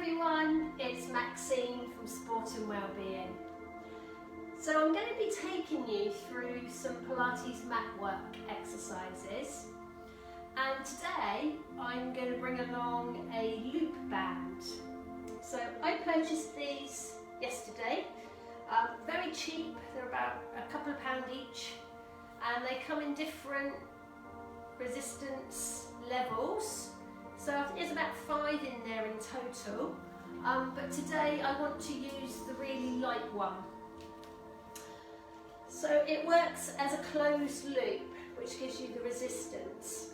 everyone, it's Maxine from Sport and Wellbeing. So I'm going to be taking you through some Pilates mat work exercises, and today I'm going to bring along a loop band. So I purchased these yesterday, very cheap, they're about a couple of pound each, and they come in different resistance levels. So I think there's about 5 in there in total, but today I want to use the really light one. So it works as a closed loop, which gives you the resistance.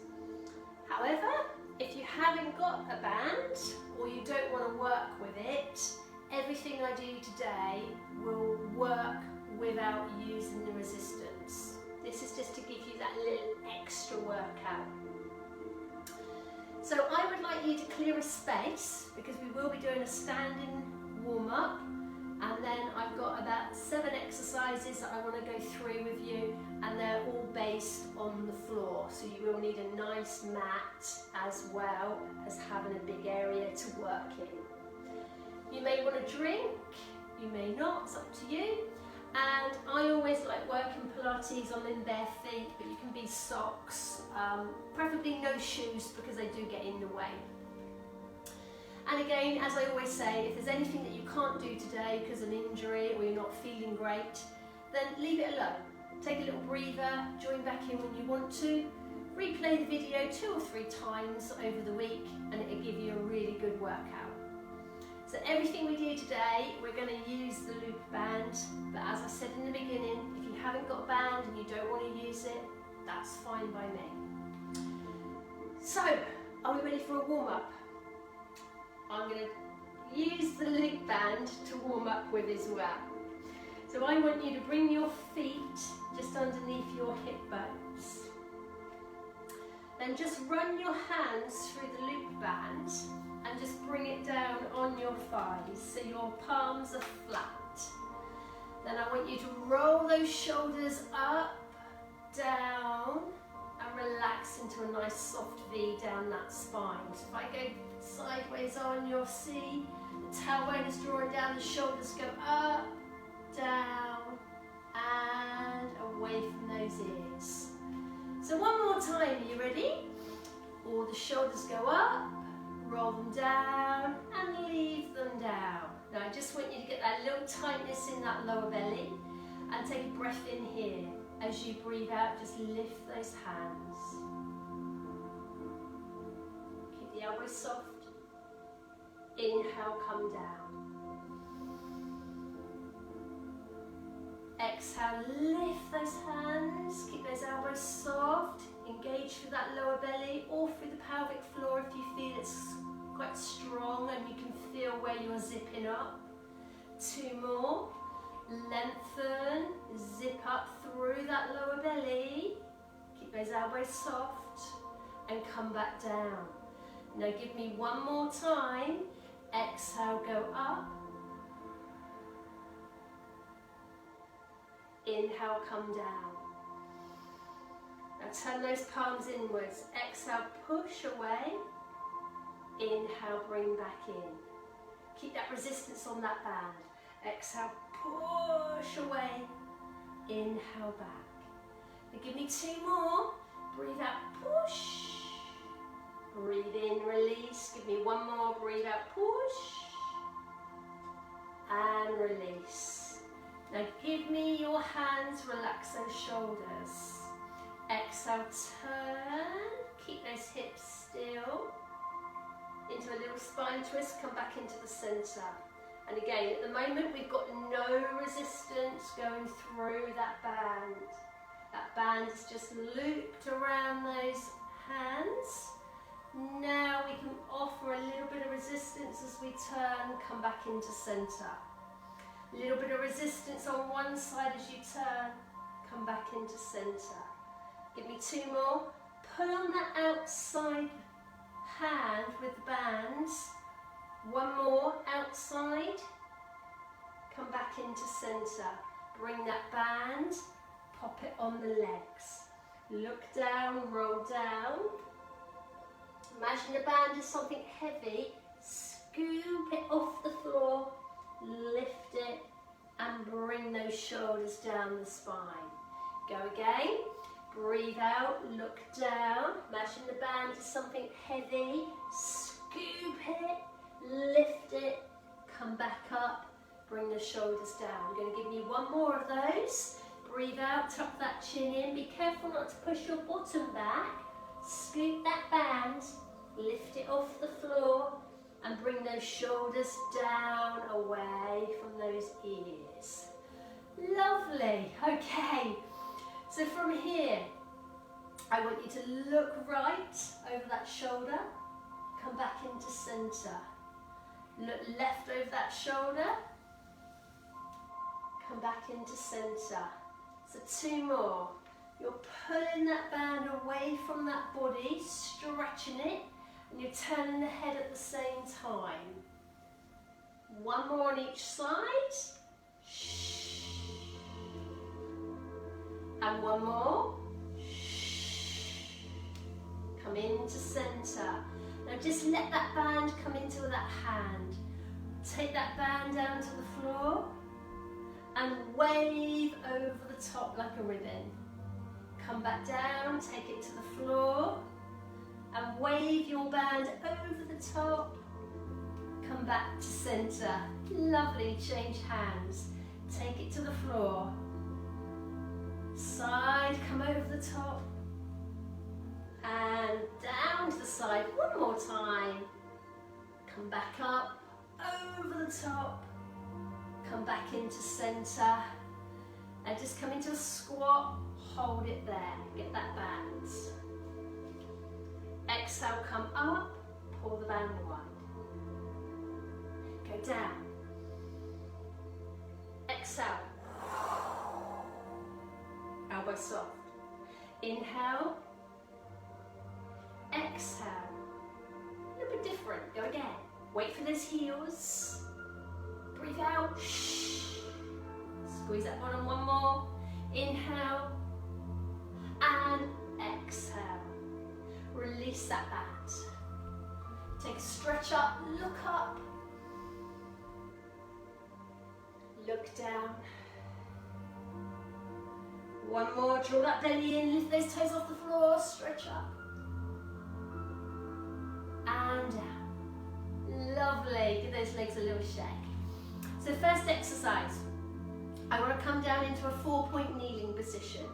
However, if you haven't got a band or you don't want to work with it, everything I do today will work without using the resistance. This is just to give you that little extra workout. So I would like you to clear a space because we will be doing a standing warm-up, and then I've got about 7 exercises that I want to go through with you, and they're all based on the floor. So you will need a nice mat as well as having a big area to work in. You may want to drink, you may not, it's up to you. And I always like working Pilates on in bare feet, but you can be socks, preferably no shoes because they do get in the way. And again, as I always say, if there's anything that you can't do today because of an injury or you're not feeling great, then leave it alone. Take a little breather, join back in when you want to, replay the video 2 or 3 times over the week, and it'll give you a really good workout. So everything we do today, we're going to use the loop band, but as I said in the beginning, if you haven't got a band and you don't want to use it, that's fine by me. So, are we ready for a warm-up? I'm going to use the loop band to warm up with as well. So I want you to bring your feet just underneath your hip bones. Then just run your hands through the loop band and just bring it down on your thighs so your palms are flat. Then I want you to roll those shoulders up, down, and relax into a nice soft V down that spine. So if I go sideways on, you'll see the tailbone is drawing down, the shoulders go up, down, and away from those ears. So one more time, are you ready? All the shoulders go up, roll them down, and leave them down. Now I just want you to get that little tightness in that lower belly, and take a breath in here. As you breathe out, just lift those hands. Keep the elbows soft. Inhale, come down. Exhale, lift those hands. Keep those elbows soft. Engage through that lower belly or through the pelvic floor if you feel it's quite strong and you can feel where you're zipping up. 2 more. Lengthen, zip up through that lower belly. Keep those elbows soft and come back down. Now give me 1 more time. Exhale, go up. Inhale, come down. Now turn those palms inwards. Exhale, push away. Inhale, bring back in. Keep that resistance on that band. Exhale, push away. Inhale, back. Now give me 2 more. Breathe out, push. Breathe in, release. Give me 1 more. Breathe out, push. And release. Now give me your hands, relax those shoulders. Exhale, turn. Keep those hips still. Into a little spine twist, come back into the center. And again, at the moment, we've got no resistance going through that band. That band is just looped around those hands. Now we can offer a little bit of resistance as we turn, come back into center. A little bit of resistance on one side as you turn, come back into center. Give me 2 more. Pull on that outside hand with the bands. 1 more, outside. Come back into center. Bring that band, pop it on the legs. Look down, roll down. Imagine the band is something heavy. scoop it off the floor, lift it, and bring those shoulders down the spine. Go again. Breathe out, look down. Imagine the band is something heavy. Scoop it, lift it, come back up, bring the shoulders down. I'm going to give you one more of those. Breathe out, tuck that chin in. Be careful not to push your bottom back. Scoop that band, lift it off the floor, and bring those shoulders down away from those ears. Lovely. Okay, so from here, I want you to look right over that shoulder, come back into centre. Look left over that shoulder, come back into centre. So 2 more. You're pulling that band away from that body, stretching it, and you're turning the head at the same time. 1 more on each side. And 1 more. Come into centre. Now just let that band come into that hand. Take that band down to the floor and wave over the top like a ribbon. Come back down, take it to the floor and wave your band over the top. Come back to centre. Lovely, change hands. Take it to the floor. Side, come over the top. And down to the side, 1 more time. Come back up, over the top. Come back into centre. And just come into a squat, hold it there, get that band. Exhale, come up, pull the band wide. Go down. Exhale. Elbow soft. Inhale. Exhale. A little bit different. Go again. Wait for those heels. Breathe out. Squeeze that bottom 1 more. Inhale. And exhale. Release that band. Take a stretch up. Look up. Look down. 1 more. Draw that belly in. Lift those toes off the floor. Stretch up. And down. Lovely. Give those legs a little shake. So first exercise, I want to come down into a 4-point kneeling position.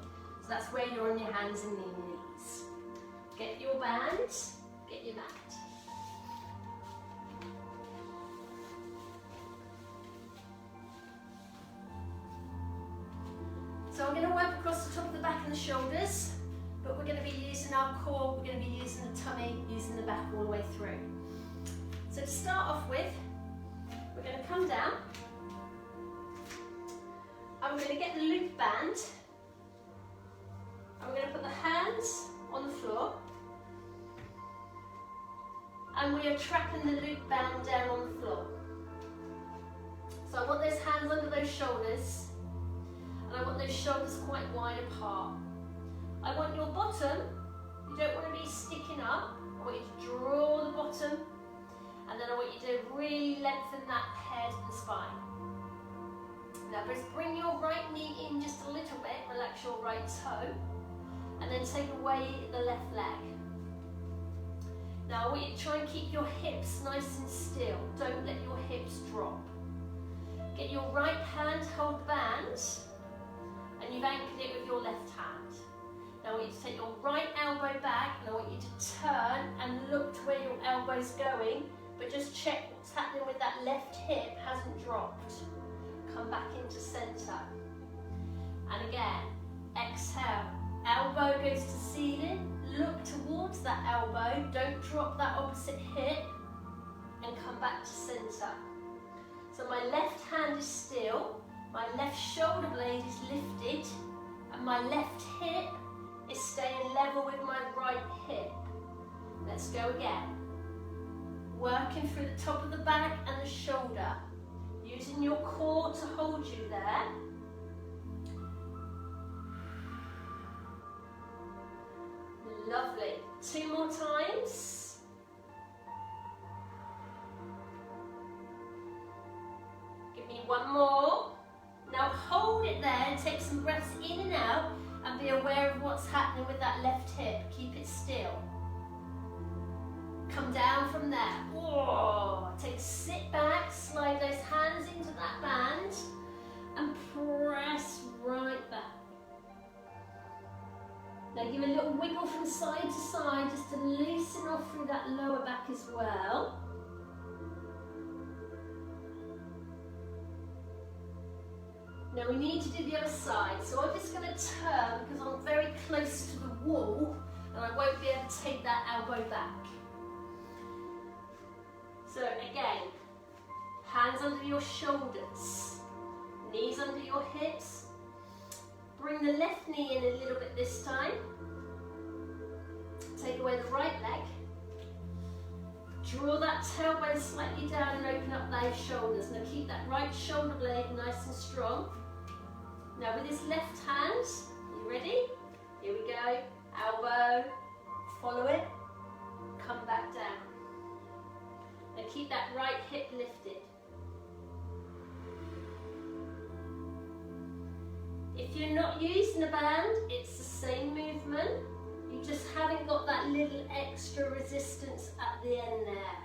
So that's where you're on your hands and knees. Get your band, get your mat. So I'm going to work across the top of the back and the shoulders, but we're going to be using our core, we're going to be using the tummy, using the back all the way through. So to start off with, we're going to come down. I'm going to get the loop band. I'm going to put the hands on the floor. And we are trapping the loop band down on the floor. So I want those hands under those shoulders. And I want those shoulders quite wide apart. I want your bottom, you don't want to be sticking up. I want you to draw the bottom. And then I want you to really lengthen that head and spine. Now just bring your right knee in just a little bit, relax your right toe, and then take away the left leg. Now I want you to try and keep your hips nice and still. Don't let your hips drop. Get your right hand, hold the band, and you've anchored it with your left hand. Now I want you to take your right elbow back, and I want you to turn and look to where your elbow's going, but just check what's happening with that left hip hasn't dropped. Come back into centre. And again, exhale. Elbow goes to ceiling. Look towards that elbow. Don't drop that opposite hip. And come back to centre. So my left hand is still. My left shoulder blade is lifted. And my left hip is staying level with my right hip. Let's go again. Working through the top of the back and the shoulder. Using your core to hold you there. Lovely. 2 more times. one more. Now hold it there and take some breaths in and out and be aware of what's happening with that left hip. Keep it still. Come down from there. Whoa. Sit back, slide those hands into that band and press right back. Now give a little wiggle from side to side just to loosen off through that lower back as well. Now we need to do the other side, so I'm just going to turn because I'm very close to the wall and I won't be able to take that elbow back. So again, hands under your shoulders, knees under your hips. Bring the left knee in a little bit this time. Take away the right leg. Draw that tailbone slightly down and open up those shoulders. Now keep that right shoulder blade nice and strong. Now with this left hand, you ready? Here we go. Elbow, follow it, come back down. Now keep that right hip lifted. If you're not using a band, it's the same movement. You just haven't got that little extra resistance at the end there.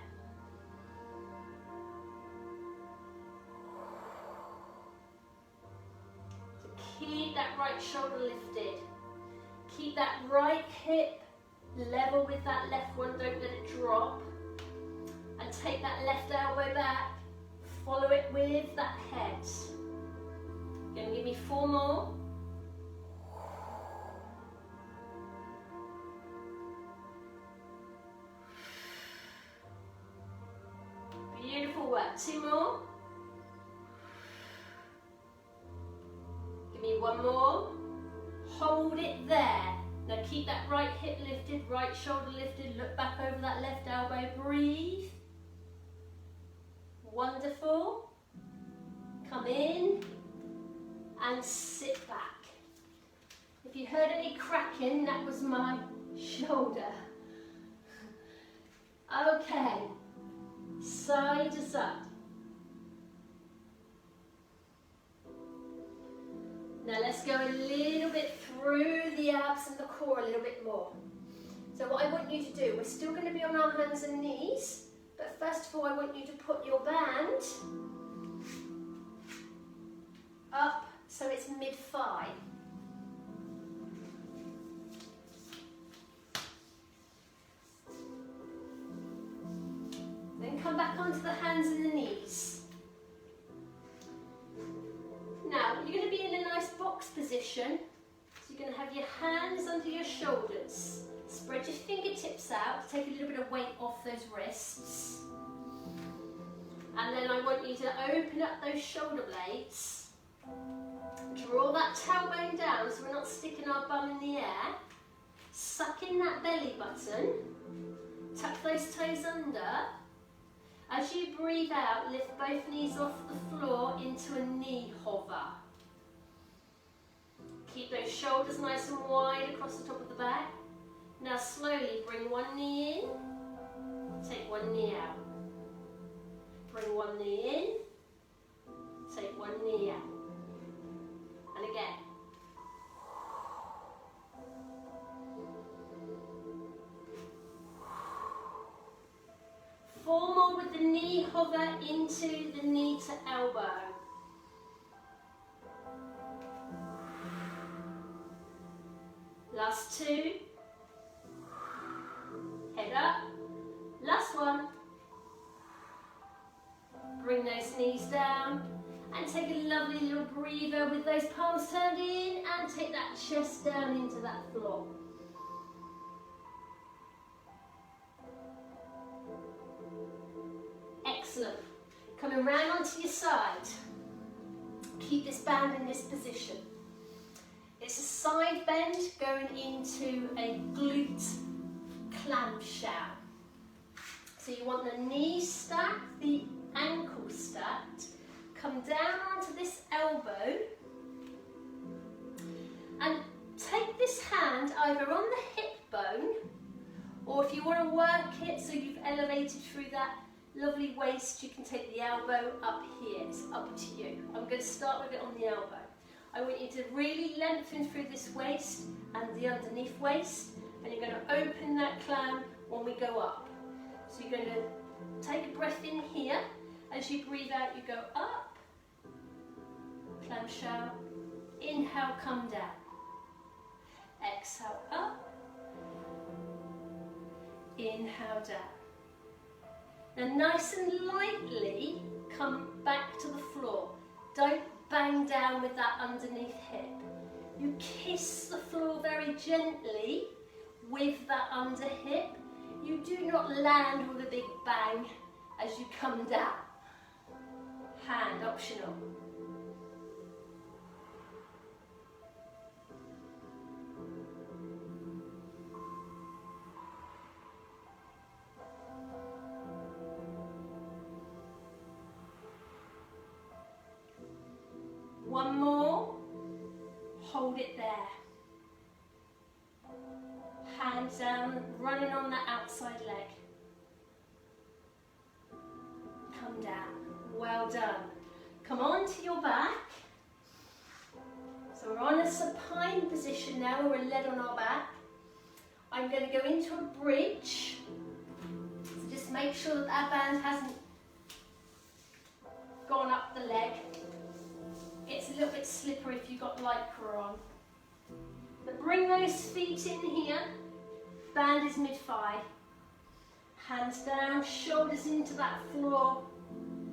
So keep that right shoulder lifted. Keep that right hip level with that left one, don't let it drop. And take that left elbow back, follow it with that head. You're going to give me 4 more. Beautiful work. 2 more. Give me 1 more. Hold it there. Now keep that right hip lifted, right shoulder lifted, look back over that left elbow, breathe. Wonderful. Come in and sit back. If you heard any cracking, that was my shoulder. Okay, side to side. Now let's go a little bit through the abs and the core a little bit more. So what I want you to do, we're still going to be on our hands and knees, but first of all I want you to put your band up so it's mid-thigh. Then come back onto the hands and the knees. Now, you're going to be in a nice box position. So you're going to have your hands under your shoulders. Spread your fingertips out to take a little bit of weight off those wrists. And then I want you to open up those shoulder blades. Draw that tailbone down so we're not sticking our bum in the air. Suck in that belly button. Tuck those toes under. As you breathe out, lift both knees off the floor into a knee hover. Keep those shoulders nice and wide across the top of the back. Now slowly bring one knee in, take one knee out. Bring one knee in, take one knee out. And again. 4 more with the knee hover into the knee to elbow. Last 2. Head up. Last 1. Bring those knees down and take a lovely little breather with those palms turned in and take that chest down into that floor. Excellent. Coming round onto your side. Keep this band in this position. It's a side bend going into a glute clamshell. So you want the knees stacked, the ankle stacked. Come down onto this elbow and take this hand either on the hip bone, or if you want to work it so you've elevated through that lovely waist, you can take the elbow up here. It's up to you. I'm going to start with it on the elbow. I want you to really lengthen through this waist and the underneath waist, and you're going to open that clam when we go up. So you're going to take a breath in here. As you breathe out, you go up, clamshell. Inhale, come down. Exhale, up. Inhale, down. Now nice and lightly come back to the floor. Don't bang down with that underneath hip. You kiss the floor very gently with that under hip. You do not land with a big bang as you come down. Hand optional. One more, hold it there. Hands down, running on that outside leg. Come down, well done. Come on to your back. So we're on a supine position now, we're laid on our back. I'm going to go into a bridge. So just make sure that that band hasn't gone up the leg. It's a little bit slippery if you've got lycra on. But bring those feet in here. Band is mid-thigh. Hands down, shoulders into that floor.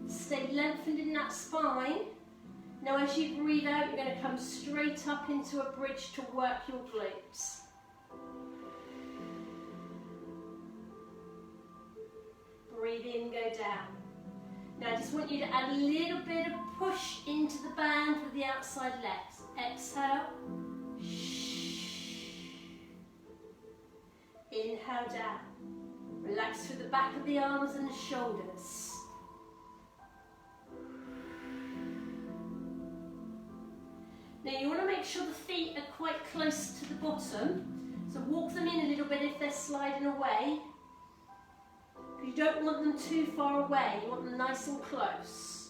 Stay lengthened in that spine. Now as you breathe out, you're going to come straight up into a bridge to work your glutes. Breathe in, go down. Now I just want you to add a little bit of push into the band with the outside legs. Exhale. Inhale down. Relax through the back of the arms and the shoulders. Now you want to make sure the feet are quite close to the bottom. So walk them in a little bit if they're sliding away. You don't want them too far away, you want them nice and close.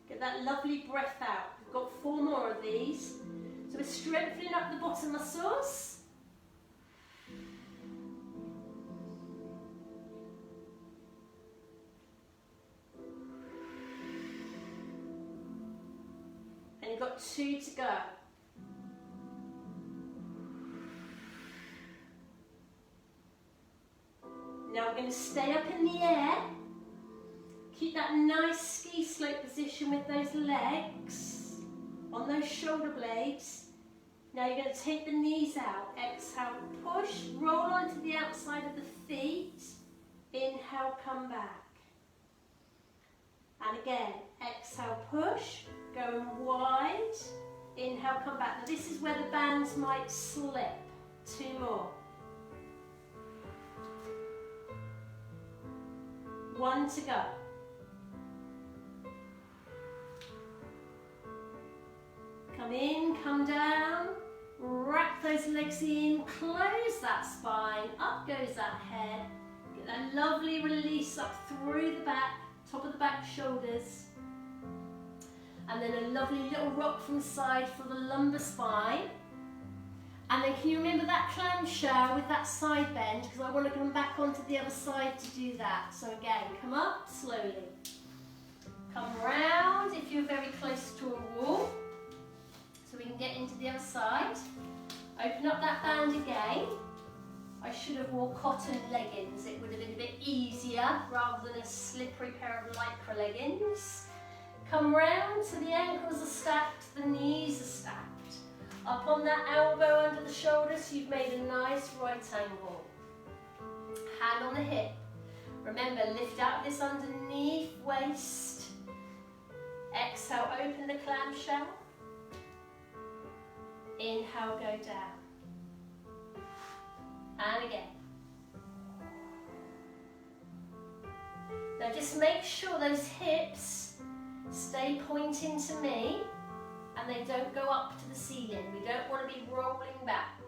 Get that lovely breath out. We've got 4 more of these. So we're strengthening up the bottom muscles. And you've got 2 to go. Now we're going to stay up in the air. Keep that nice ski slope position with those legs on those shoulder blades. Now you're going to take the knees out. Exhale, push, roll onto the outside of the feet. Inhale, come back. And again, exhale, push, going wide. Inhale, come back. Now this is where the bands might slip. 2 more. 1 to go. Come in, come down, wrap those legs in, close that spine, up goes that head. Get that lovely release up through the back, top of the back shoulders. And then a lovely little rock from the side for the lumbar spine. And then can you remember that clamshell with that side bend? Because I want to come back onto the other side to do that. So again, come up slowly. Come round if you're very close to a wall. So we can get into the other side. Open up that band again. I should have worn cotton leggings. It would have been a bit easier rather than a slippery pair of lycra leggings. Come round so the ankles are stacked, the knees are stacked. Up on that elbow under the shoulder, so you've made a nice right angle. Hand on the hip. Remember, lift out this underneath waist. Exhale, open the clamshell. Inhale, go down. And again. Now just make sure those hips stay pointing to me and they don't go up to the ceiling. We don't want to be rolling back.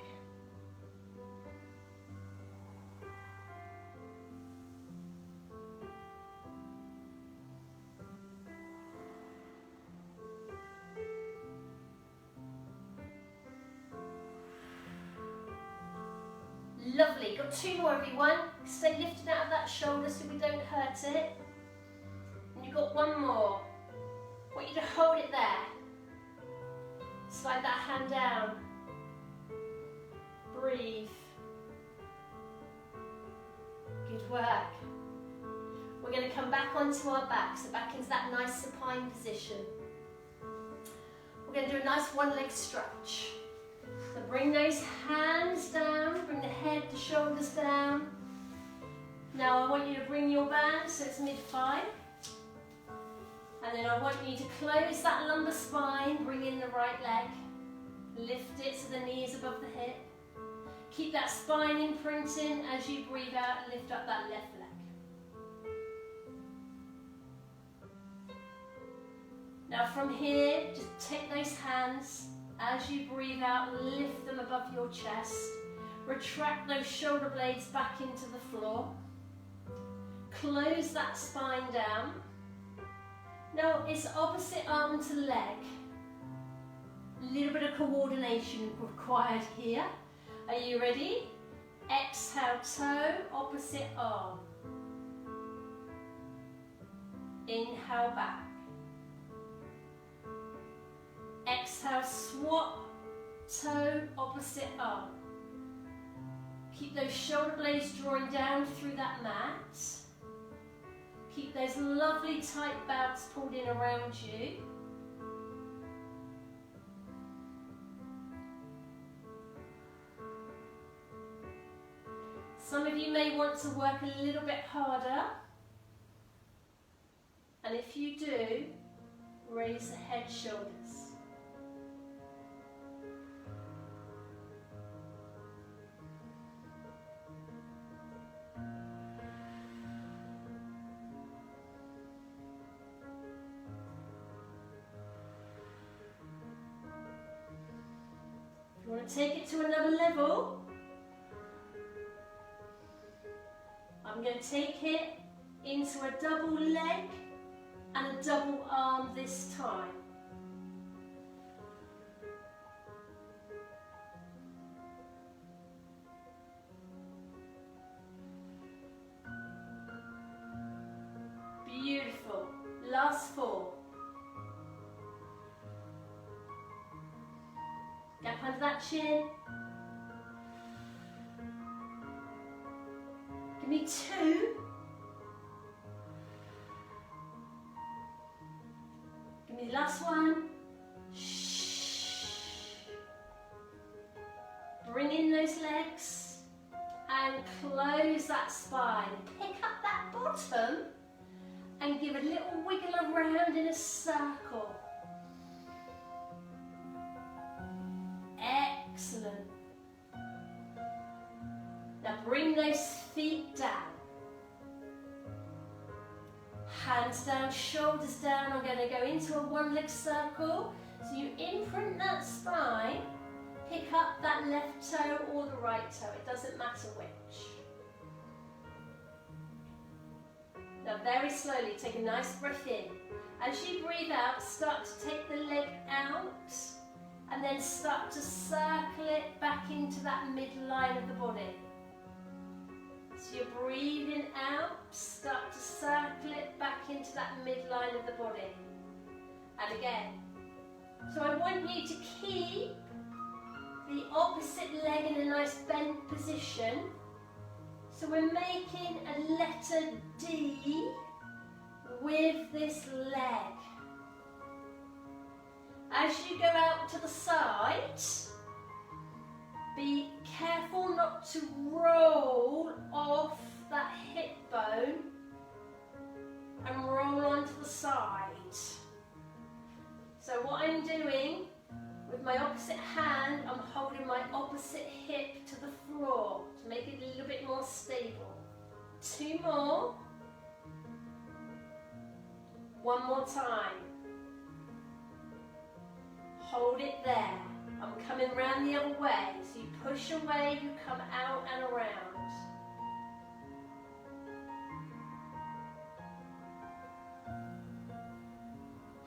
Lovely. Got 2 more, everyone. Stay lifted out of that shoulder so we don't hurt it. And you've got 1 more. I want you to hold it there. Slide that hand down. Breathe. Good work. We're going to come back onto our back, so back into that nice supine position. We're going to do a nice 1-leg stretch. So bring those hands down, bring the head, the shoulders down. Now I want you to bring your band so it's mid-thigh. And then I want you to close that lumbar spine, bring in the right leg. Lift it so the knee is above the hip. Keep that spine imprinting as you breathe out and lift up that left leg. Now from here, just take those hands, as you breathe out, lift them above your chest. Retract those shoulder blades back into the floor. Close that spine down. Now it's opposite arm to leg. A little bit of coordination required here. Are you ready? Exhale, toe, opposite arm. Inhale back. Exhale, swap, toe, opposite arm. Keep those shoulder blades drawing down through that mat. Keep those lovely tight belts pulled in around you. Some of you may want to work a little bit harder. And if you do, raise the head, shoulders. If you want to take it to another level, I'm going to take it into a double leg and a double arm this time. Beautiful. Last 4. Gap under that chin. Give me 2. Give me the last one. Shh. Bring in those legs and close that spine. Pick up that bottom and give a little wiggle around in a circle. Excellent. Now bring those feet down. Hands down, shoulders down. I'm going to go into a 1-leg circle. So you imprint that spine, pick up that left toe or the right toe. It doesn't matter which. Now very slowly, take a nice breath in. As you breathe out, start to take the leg out and then start to circle it back into that midline of the body. So you're breathing out, start to circle it back into that midline of the body. And again. So I want you to keep the opposite leg in a nice bent position. So we're making a letter D with this leg. As you go out to the side, be careful not to roll off that hip bone and roll onto the side. So what I'm doing with my opposite hand, I'm holding my opposite hip to the floor to make it a little bit more stable. 2 more. 1 more time. Hold it there. I'm coming round the other way. So you push away, you come out and around.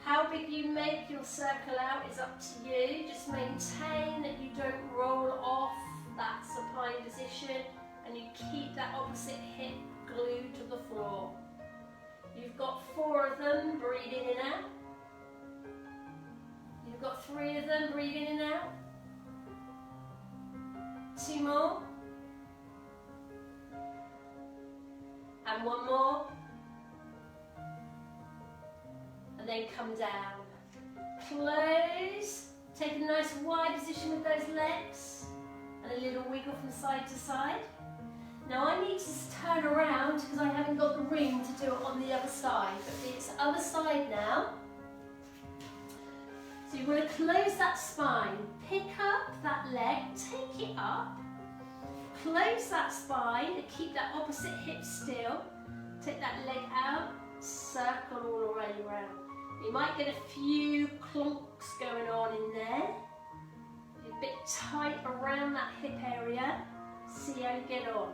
How big you make your circle out is up to you. Just maintain that you don't roll off that supine position. and you keep that opposite hip glued to the floor. You've got 4 of them, breathe in and out. You've got 3 of them, breathe in and out. 2 more. And 1 more. And then come down. Close. Take a nice wide position with those legs. And a little wiggle from side to side. Now I need to turn around because I haven't got the room to do it on the other side. But it's the other side now. So you want to close that spine. Pick up that leg, take it up. Close that spine and keep that opposite hip still. Take that leg out, circle all the way around. You might get a few clunks going on in there. A bit tight around that hip area. See how you get on.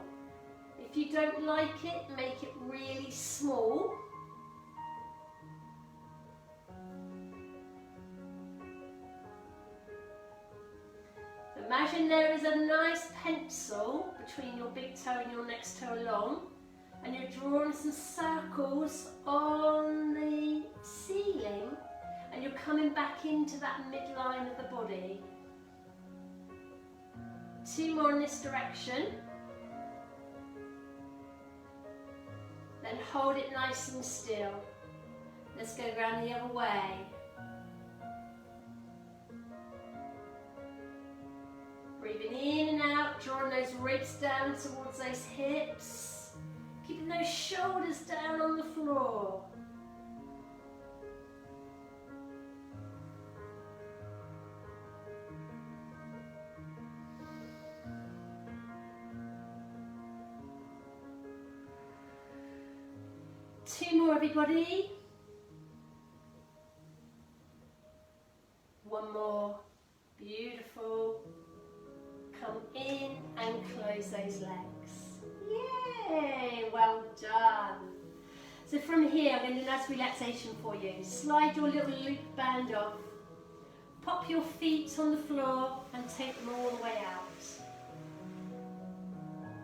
If you don't like it, make it really small. Imagine there is a nice pencil between your big toe and your next toe along, and you're drawing some circles on the ceiling, and you're coming back into that midline of the body. 2 more in this direction. Then hold it nice and still. Let's go around the other way. Breathing in and out, drawing those ribs down towards those hips. Keeping those shoulders down on the floor. Two more, everybody. 1 more. Beautiful. Come in and close those legs. Yay! Well done. So from here, I'm going to do a nice relaxation for you. Slide your little loop band off. Pop your feet on the floor and take them all the way out.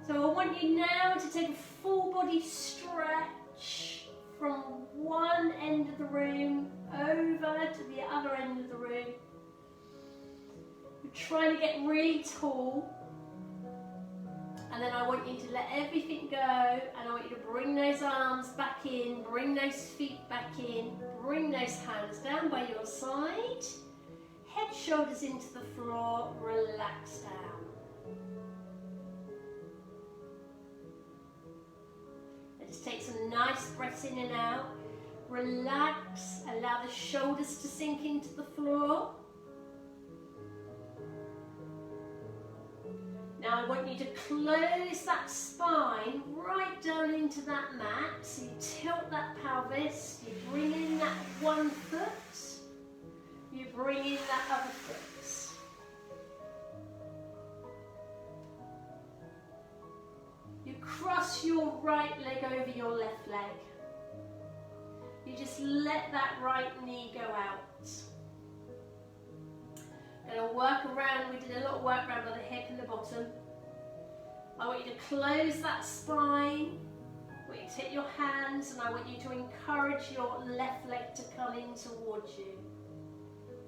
So I want you now to take a full body stretch from one end of the room over to the other end of the room. We're trying to get really tall, and then I want you to let everything go, and I want you to bring those arms back in, bring those feet back in, bring those hands down by your side, head, shoulders into the floor, relax down. And just take some nice breaths in and out, relax, allow the shoulders to sink into the floor. Now I want you to close that spine right down into that mat. So you tilt that pelvis, you bring in that one foot, you bring in that other foot. You cross your right leg over your left leg. You just let that right knee go out. Going to work around, we did a lot of work around by the hip and the bottom. I want you to close that spine. I want you to take your hands and I want you to encourage your left leg to come in towards you.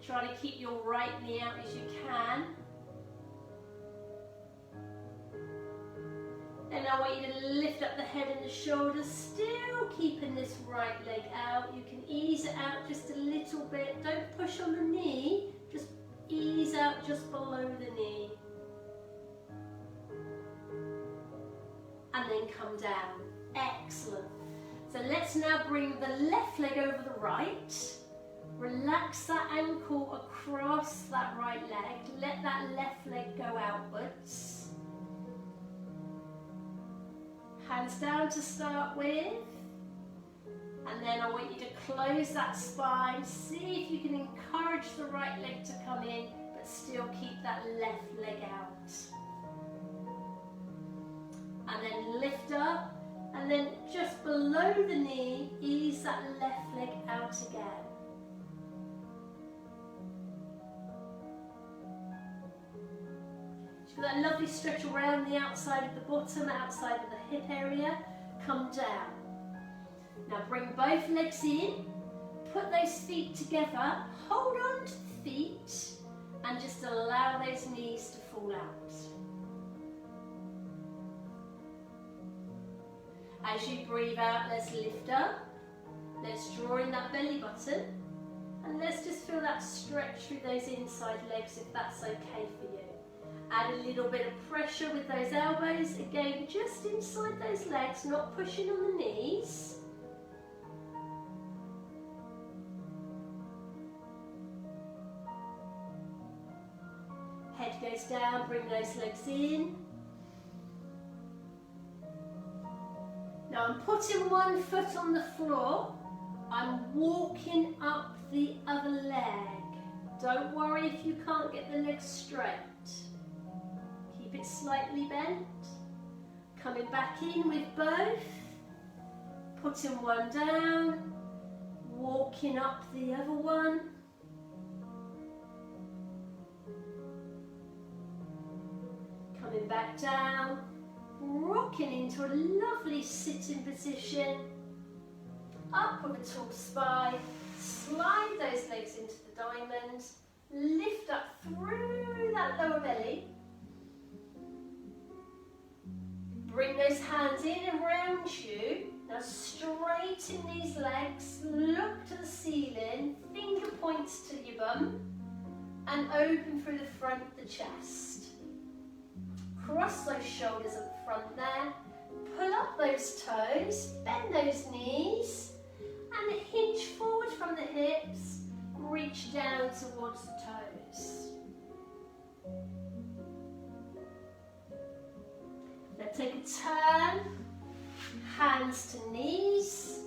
Try to keep your right knee out as you can. Then I want you to lift up the head and the shoulders, still keeping this right leg out. You can ease it out just a little bit. Don't push on the knee, just ease out just below the knee. And then come down. Excellent. So let's now bring the left leg over the right. Relax that ankle across that right leg. Let that left leg go outwards. Hands down to start with. And then I want you to close that spine. See if you can encourage the right leg to come in, but still keep that left leg out. And then lift up, and then just below the knee, ease that left leg out again. So that lovely stretch around the outside of the bottom, outside of the hip area. Come down. Now bring both legs in, put those feet together, hold on to the feet, and just allow those knees to fall out. As you breathe out, let's lift up. Let's draw in that belly button. And let's just feel that stretch through those inside legs if that's okay for you. Add a little bit of pressure with those elbows. Again, just inside those legs, not pushing on the knees. Head goes down, bring those legs in. Now I'm putting one foot on the floor. I'm walking up the other leg. Don't worry if you can't get the legs straight. Keep it slightly bent. Coming back in with both. Putting one down. Walking up the other one. Coming back down. Rocking into a lovely sitting position. Up with a tall spine. Slide those legs into the diamond. Lift up through that lower belly. Bring those hands in and around you. Now straighten these legs. Look to the ceiling. Finger points to your bum. And open through the front of the chest. Cross those shoulders up the front there. Pull up those toes. Bend those knees. And hinge forward from the hips, reach down towards the toes. Now take a turn, hands to knees,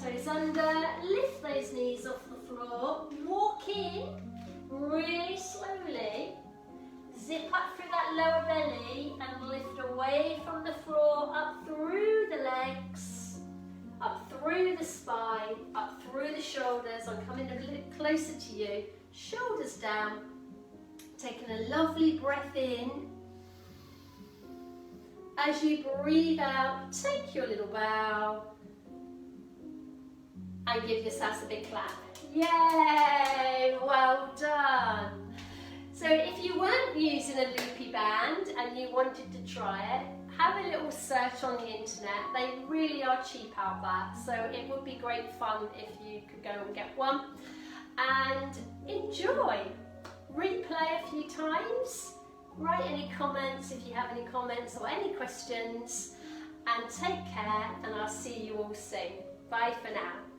toes under, lift those knees off the floor, walk in really slowly, zip up through that lower belly and lift away from the floor, up through the legs, up through the spine, up through the shoulders. I'm coming a little closer to you. Shoulders down. Taking a lovely breath in. As you breathe out, take your little bow. And give yourselves a big clap. Yay! Well done. So if you weren't using a loopy band and you wanted to try it, have a little search on the internet. They really are cheap out there, so it would be great fun if you could go and get one. And enjoy. Replay a few times. Write any comments if you have any comments or any questions. And take care, and I'll see you all soon. Bye for now.